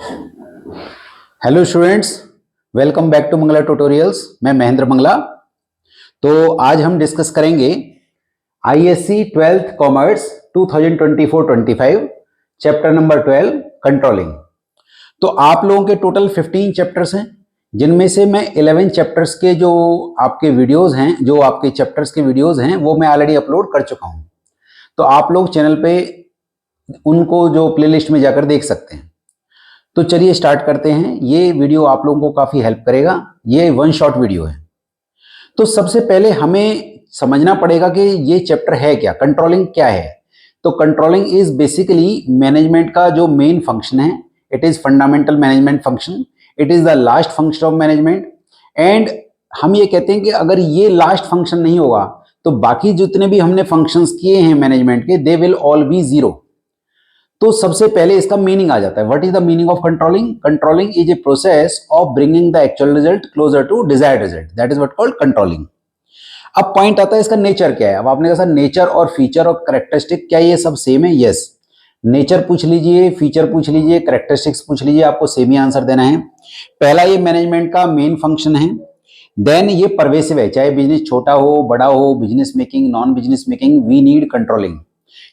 Hello students, welcome back to Mangla tutorials. मैं महेंद्र मंगला। तो आज हम डिस्कस करेंगे ISC 12th commerce 2024-25 chapter number 12 controlling. तो आप लोगों के टोटल 15 चैप्टर्स हैं, जिनमें से मैं 11 चैप्टर्स के जो आपके वीडियोस हैं, जो आपके चैप्टर्स के वीडियोस हैं, वो मैं ऑलरेडी अपलोड कर चुका हूं। तो आप लोग चैनल पे उनको जो प्लेलिस्ट में जाकर देख सकते हैं। तो चलिए स्टार्ट करते हैं। ये वीडियो आप लोगों को काफ़ी हेल्प करेगा। ये वन शॉट वीडियो है। तो सबसे पहले हमें समझना पड़ेगा कि ये चैप्टर है क्या, कंट्रोलिंग क्या है। तो कंट्रोलिंग इज बेसिकली मैनेजमेंट का जो मेन फंक्शन है। It is fundamental management function, it is the last function of management. And हम ये कहते हैं कि अगर ये लास्ट फंक्शन नहीं होगा तो बाकी जितने भी हमने फंक्शंस किए हैं मैनेजमेंट के, they will all be zero. तो सबसे पहले इसका मीनिंग आ जाता है। What is the meaning of controlling? Controlling is a process of bringing the actual result closer to desired result, that is what called controlling. अब point आता है इसका नेचर क्या है। अब आपने कहा सर नेचर और फीचर और कैरेक्टरिस्टिक क्या ये सब सेम है? यस। नेचर पूछ लीजिए, फीचर पूछ लीजिए, कैरेक्टरिस्टिक्स पूछ लीजिए, आपको सेम ही आंसर देना है। पहला, ये मैनेजमेंट का मेन फंक्शन है। देन ये परवेसिव है, चाहे बिजनेस छोटा हो बड़ा हो, business making non business making, we need controlling.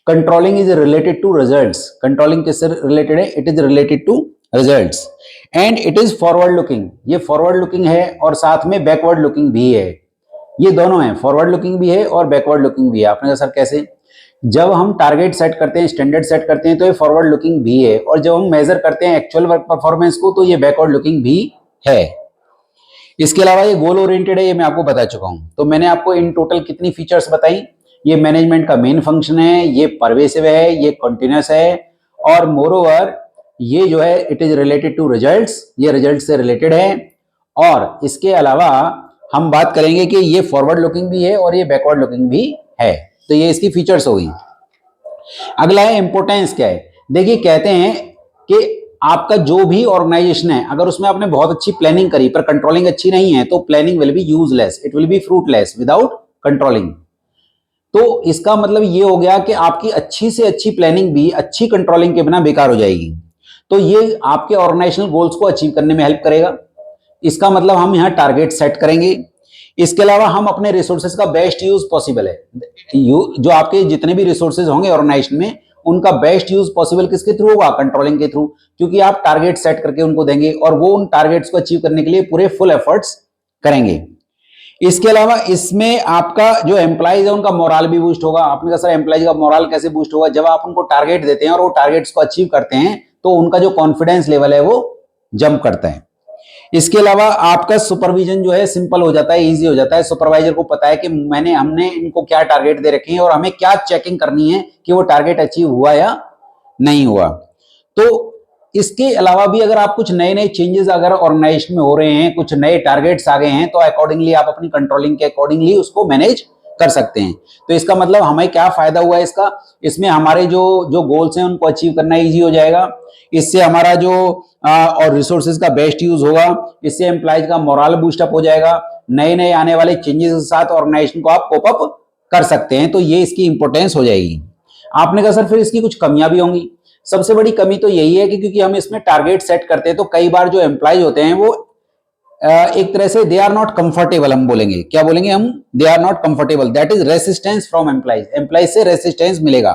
Controlling is related to results. Controlling किससे रिलेटेड है? It is related to results. And it is forward looking. ये फॉरवर्ड लुकिंग है और साथ में बैकवर्ड लुकिंग भी है। ये दोनों है, फॉरवर्ड लुकिंग भी है और बैकवर्ड लुकिंग भी है। आपने कहा सर कैसे? जब हम टारगेट सेट करते हैं, स्टैंडर्ड सेट करते हैं, तो ये फॉरवर्ड लुकिंग भी है, और जब हम मेजर करते हैं एक्चुअल वर्क परफॉर्मेंस को, तो ये बैकवर्ड लुकिंग भी है। इसके अलावा ये गोल ओरिएंटेड है, ये मैं आपको बता चुका हूं। तो मैंने आपको इन टोटल कितनी फीचर्स बताई? ये मैनेजमेंट का मेन फंक्शन है, ये परवेसिव है, ये कंटिन्यूअस है, और मोरओवर ये जो है it is related to results, ये रिजल्ट से रिलेटेड है। और इसके अलावा हम बात करेंगे कि ये फॉरवर्ड लुकिंग भी है और ये बैकवर्ड लुकिंग भी है। तो ये इसकी फीचर्स हो गई। अगला है इंपोर्टेंस क्या है। देखिए, कहते हैं कि आपका जो भी ऑर्गेनाइजेशन है, अगर उसमें आपने बहुत अच्छी प्लानिंग करी पर कंट्रोलिंग अच्छी नहीं है, तो planning will be useless, it will be fruitless without controlling. तो इसका मतलब ये हो गया कि आपकी अच्छी से अच्छी प्लानिंग भी अच्छी कंट्रोलिंग के बिना बेकार हो जाएगी। तो ये आपके ऑर्गेनाइजेशनल गोल्स को अचीव करने में हेल्प करेगा। इसका मतलब हम यहाँ टारगेट सेट करेंगे। इसके अलावा हम अपने रिसोर्सेज का बेस्ट यूज पॉसिबल है, जो आपके जितने भी रिसोर्सेज होंगे ऑर्गेनाइजेशन में, उनका बेस्ट यूज पॉसिबल किसके थ्रू होगा? कंट्रोलिंग के थ्रू। क्योंकि आप टारगेट सेट करके उनको देंगे और वो उन टारगेट्स को अचीव करने के लिए पूरे फुल एफर्ट्स करेंगे। इसके अलावा इसमें आपका जो एम्प्लॉइज है उनका मोरल भी बूस्ट होगा। आपने कहा सर एम्प्लॉइज का मोरल कैसे बूस्ट होगा? जब आप उनको टारगेट देते हैं और वो टारगेट्स को अचीव करते हैं, तो उनका जो कॉन्फिडेंस लेवल है वो जंप करता है। इसके अलावा आपका सुपरविजन जो है सिंपल हो जाता है, इजी हो जाता है। सुपरवाइजर को पता है कि हमने इनको क्या टारगेट दे रखे हैं और हमें क्या चेकिंग करनी है कि वो टारगेट अचीव हुआ या नहीं हुआ। तो इसके अलावा भी अगर आप कुछ नए नए चेंजेस अगर ऑर्गेनाइजेशन में हो रहे हैं, कुछ नए टारगेट्स आ गए हैं, तो अकॉर्डिंगली आप अपनी कंट्रोलिंग के अकॉर्डिंगली उसको मैनेज कर सकते हैं। तो इसका मतलब हमें क्या फायदा हुआ इसका? इसमें हमारे जो जो गोल्स हैं उनको अचीव करना इजी हो जाएगा। इससे हमारा जो और रिसोर्सेज का बेस्ट यूज होगा। इससे एम्प्लॉइज का मोरल बूस्टअप हो जाएगा। नए नए आने वाले चेंजेस के साथ ऑर्गेनाइजेशन को आप कोप अप कर सकते हैं। तो ये इसकी इंपोर्टेंस हो जाएगी। आपने कहा सर फिर इसकी कुछ कमियां भी होंगी। सबसे बड़ी कमी तो यही है कि क्योंकि हम इसमें टारगेट सेट करते हैं, तो कई बार जो एम्प्लॉय होते हैं वो एक तरह से दे आर नॉट कंफर्टेबल। हम बोलेंगे, क्या बोलेंगे हम? They are not comfortable, that is resistance from employees. Employees से रेसिस्टेंस मिलेगा।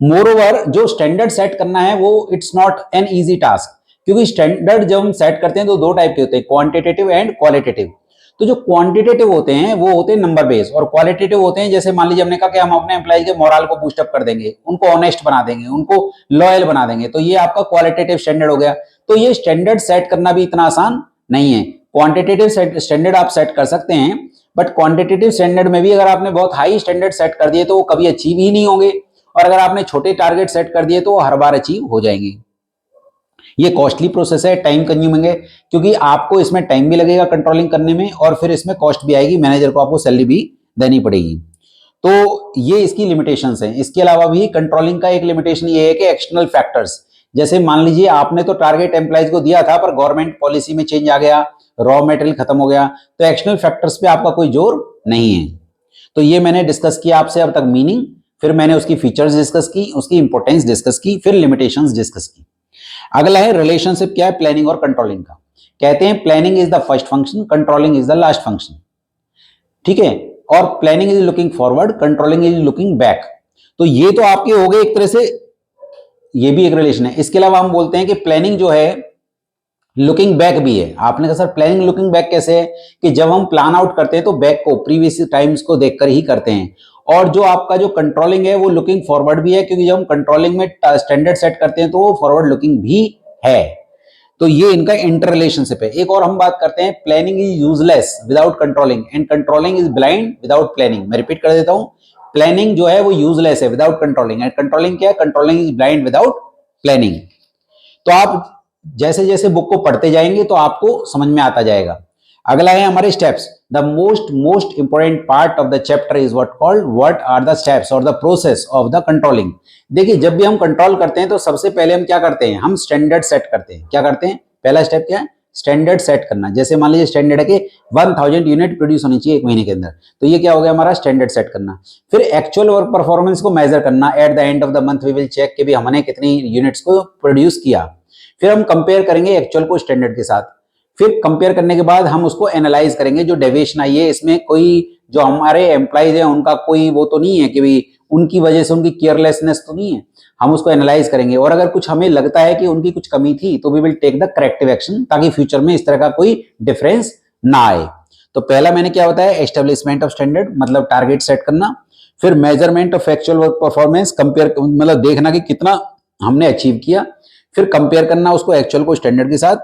मोरओवर जो स्टैंडर्ड सेट करना है वो it's not an easy task, क्योंकि स्टैंडर्ड जब हम सेट करते हैं तो दो टाइप के होते हैं, क्वांटिटेटिव एंड क्वालिटेटिव। तो जो क्वांटिटेटिव होते हैं वो होते हैं नंबर बेस्ड, और क्वालिटेटिव होते हैं जैसे मान लीजिए हमने कहा कि हम अपने एम्प्लॉइज के मोरल को बूस्टअप कर देंगे, उनको ऑनेस्ट बना देंगे, उनको लॉयल बना देंगे, तो ये आपका क्वालिटेटिव स्टैंडर्ड हो गया। तो ये स्टैंडर्ड सेट करना भी इतना आसान नहीं है। क्वांटिटेटिव स्टैंडर्ड आप सेट कर सकते हैं, बट क्वांटिटेटिव स्टैंडर्ड में भी अगर आपने बहुत हाई स्टैंडर्ड सेट कर दिए तो वो कभी अचीव ही नहीं होंगे, और अगर आपने छोटे टारगेट सेट कर दिए तो वो हर बार अचीव हो जाएंगे। ये कॉस्टली प्रोसेस है, टाइम कंज्यूमिंग है, क्योंकि आपको इसमें टाइम भी लगेगा कंट्रोलिंग करने में, और फिर इसमें कॉस्ट भी आएगी, मैनेजर को आपको सैलरी भी देनी पड़ेगी। तो ये इसकी लिमिटेशंस हैं। इसके अलावा भी कंट्रोलिंग का एक लिमिटेशन ये है कि एक्सटर्नल फैक्टर्स, जैसे मान लीजिए आपने तो टारगेट एम्प्लॉइज को दिया था पर गवर्नमेंट पॉलिसी में चेंज आ गया, रॉ मटेरियल खत्म हो गया, तो एक्सटर्नल फैक्टर्स पे आपका कोई जोर नहीं है। तो ये मैंने डिस्कस किया आपसे अब तक मीनिंग, फिर मैंने उसकी फीचर्स डिस्कस की, उसकी इंपॉर्टेंस डिस्कस की, फिर लिमिटेशंस डिस्कस की। अगला है रिलेशनशिप क्या है प्लानिंग और कंट्रोलिंग का। कहते हैं planning is the first function, controlling is the last function, ठीक है। और planning is looking forward, controlling is looking back. तो ये तो आपके हो गए एक तरह से, ये भी एक रिलेशन है। इसके अलावा हम बोलते हैं कि प्लानिंग जो है लुकिंग बैक भी है। आपने कहा सर प्लानिंग लुकिंग बैक कैसे है, कि जब हम प्लान आउट करते हैं तो बैक को, प्रीवियस टाइम्स को देखकर ही करते हैं। और जो आपका जो कंट्रोलिंग है वो लुकिंग फॉरवर्ड भी है, क्योंकि जब हम कंट्रोलिंग में स्टैंडर्ड सेट करते हैं तो वो फॉरवर्ड लुकिंग भी है। तो ये इनका इंटर रिलेशनशिप है। एक और हम बात करते हैं, planning is useless without controlling and controlling is blind without planning. मैं रिपीट कर देता हूं, प्लानिंग जो है वो यूजलेस है विदाउट कंट्रोलिंग, एंड कंट्रोलिंग क्या है, controlling is blind without planning. तो आप जैसे जैसे बुक को पढ़ते जाएंगे तो आपको समझ में आता जाएगा। अगला है हमारे steps. The most important part of the chapter is what called, what are the steps और the process of the controlling. देखिए जब भी हम कंट्रोल करते हैं तो सबसे पहले हम क्या करते हैं, हम स्टैंडर्ड सेट करते हैं। क्या करते हैं, पहला स्टेप क्या है, स्टैंडर्ड सेट करना। जैसे मान लीजिए स्टैंडर्ड है कि 1000 यूनिट प्रोड्यूस होनी चाहिए एक महीने के अंदर, तो ये क्या हो गया हमारा स्टैंडर्ड सेट करना। फिर एक्चुअल वर्क परफॉर्मेंस को मेजर करना, at the end of the month we will check कि भी हमने कितनी यूनिट्स को प्रोड्यूस किया। फिर हम कंपेयर करेंगे एक्चुअल को स्टैंडर्ड के साथ। फिर कंपेयर करने के बाद हम उसको एनालाइज करेंगे, जो डेविएशन आई है इसमें कोई जो हमारे एम्प्लॉइज हैं उनका कोई वो तो नहीं है कि भाई उनकी वजह से उनकी केयरलेसनेस तो नहीं है, हम उसको एनालाइज करेंगे। और अगर कुछ हमें लगता है कि उनकी कुछ कमी थी तो we will take the corrective action, ताकि फ्यूचर में इस तरह का कोई डिफरेंस ना आए। तो पहला मैंने क्या बताया, एस्टेब्लिशमेंट ऑफ स्टैंडर्ड मतलब टारगेट सेट करना। फिर measurement of actual work performance, compare मतलब देखना कि कितना हमने अचीव किया। फिर कंपेयर करना उसको एक्चुअल को स्टैंडर्ड के साथ।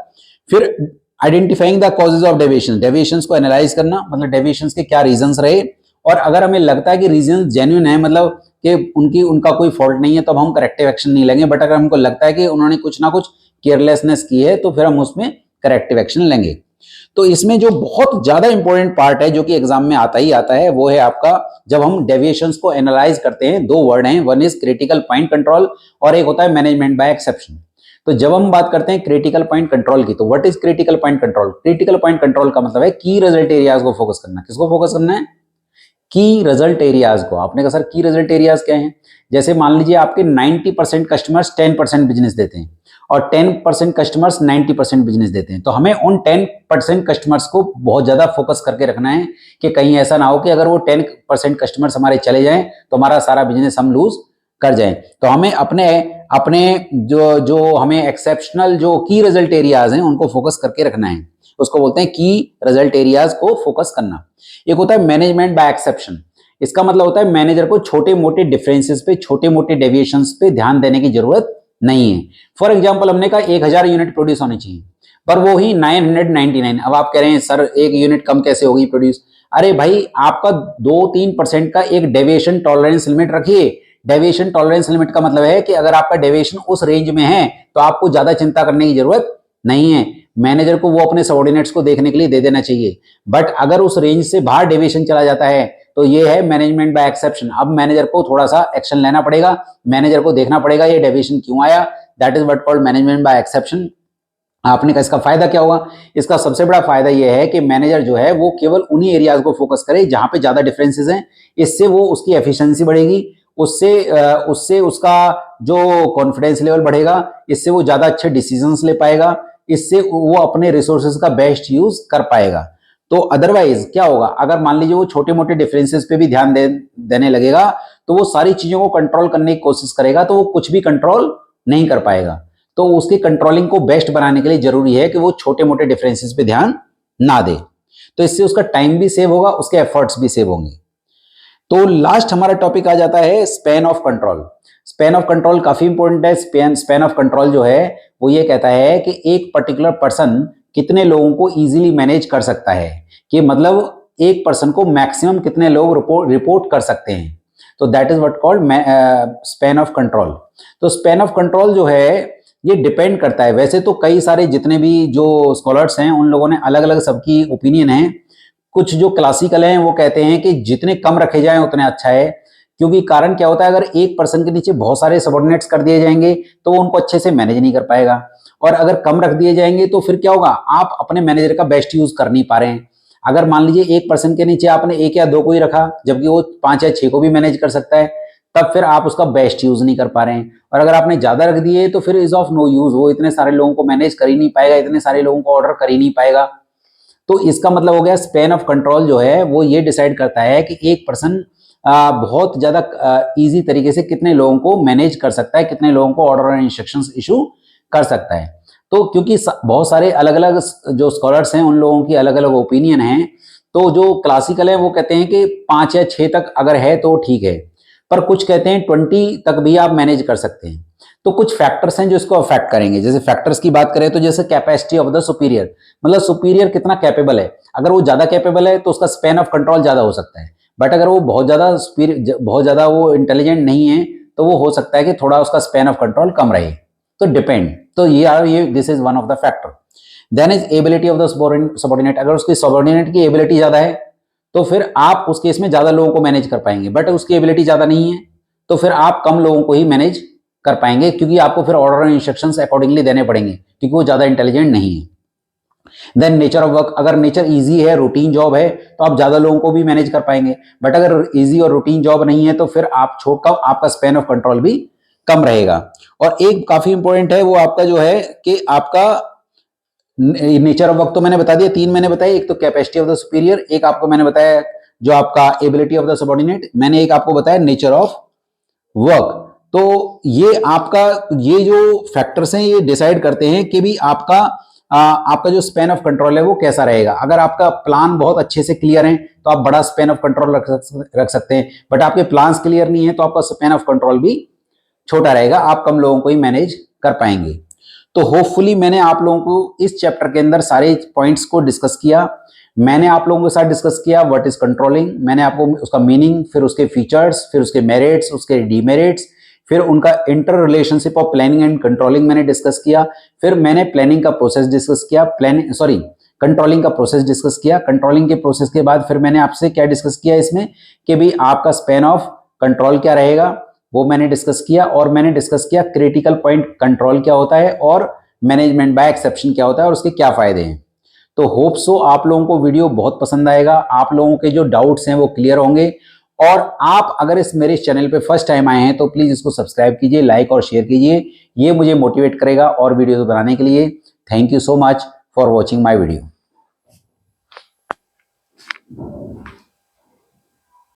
फिर identifying the causes of deviation, deviations को एनालाइज करना, मतलब डेविएशंस के क्या रीजंस रहे। और अगर हमें लगता है कि रीजन जेन्युइन है, मतलब कि उनका कोई फॉल्ट नहीं है, तो हम करेक्टिव एक्शन नहीं लेंगे। बट अगर हमको लगता है कि उन्होंने कुछ ना कुछ केयरलेसनेस की है तो फिर हम उसमें करेक्टिव एक्शन लेंगे। तो इसमें जो बहुत ज्यादा इंपॉर्टेंट पार्ट है जो कि एग्जाम में आता ही आता है, वो है आपका जब हम डेविएशंस को एनालाइज करते हैं, दो वर्ड हैं, one is critical point control और एक होता है मैनेजमेंट बाय एक्सेप्शन। तो जब हम बात करते हैं क्रिटिकल पॉइंट कंट्रोल की, तो what is critical point control. Critical point control का मतलब है की रिजल्ट एरियाज को फोकस करना। किसको फोकस करना है, की रिजल्ट एरियाज को। आपने कहा सर की रिजल्ट एरियाज क्या हैं, जैसे मान लीजिए आपके 90% कस्टमर्स 10% बिजनेस देते हैं और 10% कस्टमर्स 90% बिजनेस देते हैं, तो हमें उन 10% कस्टमर्स को बहुत ज्यादा फोकस करके रखना है कि कहीं ऐसा ना हो कि अगर वो 10% कस्टमर्स हमारे चले जाएं तो हमारा सारा बिजनेस हम लूज कर जाएं। तो हमें अपने अपने जो हमें एक्सेप्शनल जो की रिजल्ट एरियाज हैं उनको फोकस करके रखना है, उसको बोलते हैं की रिजल्ट एरियाज को फोकस करना। एक होता है मैनेजमेंट बाय एक्सेप्शन, इसका मतलब होता है मैनेजर को छोटे मोटे डिफरेंसेस पे, छोटे मोटे डेविएशंस पे ध्यान देने की जरूरत नहीं है। फॉर एग्जांपल हमने कहा 1000 यूनिट प्रोड्यूस होनी चाहिए पर वो ही 999। अब आप कह रहे हैं सर एक यूनिट कम कैसे होगी प्रोड्यूस। अरे भाई आपका 2-3% का एक डेविएशन टॉलरेंस लिमिट रखिए। डेविएशन टॉलरेंस लिमिट का मतलब है कि अगर आपका डेविएशन उस रेंज में है तो आपको ज्यादा चिंता करने की जरूरत नहीं है। मैनेजर को वो अपने सबऑर्डिनेट्स को देखने के लिए दे देना चाहिए। बट अगर उस रेंज से बाहर डेविएशन चला जाता है तो ये है मैनेजमेंट बाय एक्सेप्शन। अब मैनेजर को थोड़ा सा एक्शन लेना पड़ेगा, मैनेजर को देखना पड़ेगा ये डेविएशन क्यों आया। That is what called management by exception. आपने कहा इसका फायदा क्या होगा, इसका सबसे बड़ा फायदा यह है कि मैनेजर जो है वो केवल उन्हीं एरियाज को फोकस करे जहां पे ज्यादा डिफरेंसेस हैं। इससे वो उसकी एफिशिएंसी बढ़ेगी, उससे उसका जो कॉन्फिडेंस लेवल बढ़ेगा, इससे वो ज्यादा अच्छे डिसीजंस ले पाएगा, इससे वो अपने रिसोर्सेज का बेस्ट यूज कर पाएगा। तो अदरवाइज क्या होगा, अगर मान लीजिए वो छोटे मोटे डिफरेंसेस पे भी ध्यान देने लगेगा तो वो सारी चीजों को कंट्रोल करने की कोशिश करेगा तो वो कुछ भी कंट्रोल नहीं कर पाएगा। तो उसकी कंट्रोलिंग को बेस्ट बनाने के लिए जरूरी है कि वो छोटे मोटे डिफरेंसेस पे ध्यान ना दे। तो इससे उसका टाइम भी सेव होगा, उसके एफर्ट्स भी सेव होंगे। तो लास्ट हमारा टॉपिक आ जाता है span of control. Span of control काफी इंपॉर्टेंट है। स्पैन ऑफ कंट्रोल जो है वो ये कहता है कि एक पर्टिकुलर पर्सन कितने लोगों को इजीली मैनेज कर सकता है, कि मतलब एक पर्सन को मैक्सिमम कितने लोग रिपोर्ट कर सकते हैं। तो that is what called span of control. तो स्पैन ऑफ कंट्रोल जो है ये डिपेंड करता है, वैसे तो कई सारे जितने भी जो स्कॉलर्स हैं उन लोगों ने अलग अलग सबकी ओपिनियन है। कुछ जो क्लासिकल हैं वो कहते हैं कि जितने कम रखे जाएं उतने अच्छा है, क्योंकि कारण क्या होता है, अगर एक पर्सन के नीचे बहुत सारे सबऑर्डिनेट्स कर दिए जाएंगे तो वो उनको अच्छे से मैनेज नहीं कर पाएगा। और अगर कम रख दिए जाएंगे तो फिर क्या होगा, आप अपने मैनेजर का बेस्ट यूज कर नहीं पा रहे हैं। अगर मान लीजिए एक पर्सन के नीचे आपने 1 या 2 को ही रखा जबकि वो 5 या 6 को भी मैनेज कर सकता है, तब फिर आप उसका बेस्ट यूज नहीं कर पा रहे हैं। और अगर आपने ज्यादा रख दिए तो फिर इज ऑफ नो यूज, वो इतने सारे लोगों को मैनेज कर ही नहीं पाएगा, इतने सारे लोगों को ऑर्डर कर ही नहीं पाएगा। तो इसका मतलब हो गया स्पैन ऑफ कंट्रोल जो है वो ये डिसाइड करता है कि एक पर्सन बहुत ज्यादा इजी तरीके से कितने लोगों को मैनेज कर सकता है, कितने लोगों को ऑर्डर और इंस्ट्रक्शंस इशू कर सकता है। तो क्योंकि बहुत सारे अलग अलग जो स्कॉलर्स हैं उन लोगों की अलग अलग ओपिनियन है, तो जो क्लासिकल है वो कहते हैं कि 5 या 6 तक अगर है तो ठीक है, पर कुछ कहते हैं 20 तक भी आप मैनेज कर सकते हैं। तो कुछ फैक्टर्स हैं जो इसको अफेक्ट करेंगे। जैसे फैक्टर्स की बात करें तो जैसे कैपेसिटी ऑफ द सुपीरियर, मतलब सुपीरियर कितना कैपेबल है। अगर वो ज्यादा कैपेबल है तो उसका स्पैन ऑफ कंट्रोल ज्यादा हो सकता है, बट अगर वो बहुत ज्यादा वो इंटेलिजेंट नहीं है तो वो हो सकता है कि थोड़ा उसका स्पैन ऑफ कंट्रोल कम रहे। तो डिपेंड, तो ये this is one of the factor. Then is ability of the subordinate, अगर उसकी सबॉर्डिनेट की एबिलिटी ज्यादा है तो फिर आप उस केस में ज्यादा लोगों को मैनेज कर पाएंगे, बट उसकी एबिलिटी ज्यादा नहीं है तो फिर आप कम लोगों को ही मैनेज कर पाएंगे, क्योंकि आपको फिर ऑर्डर और इंस्ट्रक्शंस अकॉर्डिंगली देने पड़ेंगे, क्योंकि वो ज्यादा इंटेलिजेंट नहीं है। देन नेचर ऑफ वर्क, अगर नेचर इजी है, रूटीन जॉब है, तो आप ज्यादा लोगों को भी मैनेज कर पाएंगे, बट अगर इजी और रूटीन जॉब नहीं है तो फिर आप छोड़कर आपका स्पैन ऑफ कंट्रोल भी कम रहेगा। और एक काफी इंपॉर्टेंट है वो आपका जो है कि आपका नेचर ऑफ वर्क तो मैंने बता दिया, 3 मैंने बताया, एक तो कैपेसिटी ऑफ द सुपीरियर, एक आपको मैंने बताया जो आपका एबिलिटी ऑफ द सबॉर्डिनेट, मैंने एक आपको बताया नेचर ऑफ वर्क। तो ये आपका ये जो फैक्टर्स हैं ये डिसाइड करते हैं कि भी आपका जो स्पैन ऑफ कंट्रोल है वो कैसा रहेगा। अगर आपका प्लान बहुत अच्छे से क्लियर है तो आप बड़ा स्पैन ऑफ कंट्रोल रख सकते हैं, बट आपके प्लान्स क्लियर नहीं है तो आपका स्पैन ऑफ कंट्रोल भी छोटा रहेगा, आप कम लोगों को ही मैनेज कर पाएंगे। तो होपफुली मैंने आप लोगों को इस चैप्टर के अंदर सारे पॉइंट्स को डिस्कस किया। मैंने आप लोगों के साथ डिस्कस किया व्हाट इज कंट्रोलिंग, मैंने आपको उसका मीनिंग, फिर उसके फीचर्स, फिर उसके मेरिट्स, उसके डीमेरिट्स, फिर उनका inter relationship of planning and controlling मैंने डिस्कस किया। फिर मैंने प्लानिंग का प्रोसेस डिस्कस किया, कंट्रोलिंग का प्रोसेस डिस्कस किया। कंट्रोलिंग के प्रोसेस के बाद फिर मैंने आपसे क्या डिस्कस किया इसमें कि भी आपका स्पैन ऑफ कंट्रोल क्या रहेगा, वो मैंने डिस्कस किया। और मैंने डिस्कस किया क्रिटिकल पॉइंट कंट्रोल क्या होता है और मैनेजमेंट बाय एक्सेप्शन क्या होता है और उसके क्या फायदे हैं। तो होप सो आप लोगों को वीडियो बहुत पसंद आएगा, आप लोगों के जो डाउट्स हैं वो क्लियर होंगे। और आप अगर इस मेरे चैनल पे फर्स्ट टाइम आए हैं तो प्लीज इसको सब्सक्राइब कीजिए, लाइक और शेयर कीजिए, ये मुझे मोटिवेट करेगा और वीडियोस बनाने के लिए। Thank you so much for watching my video.